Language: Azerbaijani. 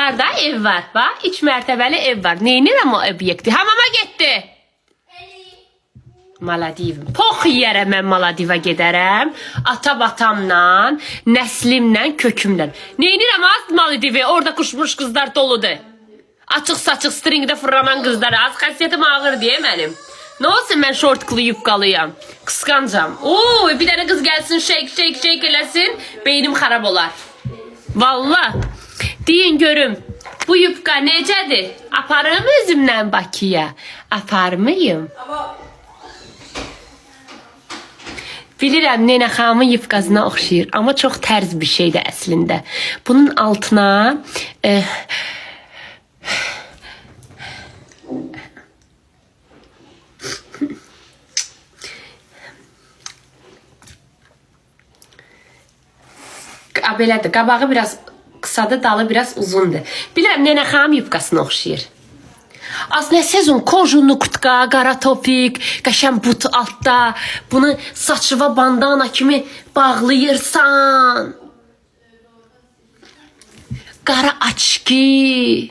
Harda ev var. Bax, 3 mərtəbəli ev var. Neynirəm o obyekti? Hamama getdi. Maladivim. Pox yiyərəm mən Maladiva gedərəm. Ata-batamla, nəslimlə, kökümlə. Neynirəm az Maladivi? Orada kuşmuş qızlar doludur. Açıq-saçıq stringdə fırlanan qızlar. Az xəsiyyətim ağır deyə mənim. Nə olsun mən şortkulu yufqalıyam. Qısqancam. Oo, bir dənə qız gəlsin, shake eləsin. Beynim xarab olar. Valla. Deyin görüm. Bu yufqa necədir? Aparım özümlə Bakıya. Aparmayım. Bilirəm, Nənə xanımın yufqasına oxşayır. Amma çox tərz bir şeydir əslində. Bunun altına... belədir, qabağı biraz qısadır, dalı biraz uzundur. Bilirəm, Nənə xanım yufqasına oxşayır. Aslında sezon konjunlu kutka, qara topik, qəşəm but altda, bunu saçıva bandana kimi bağlayırsan. Qara açki.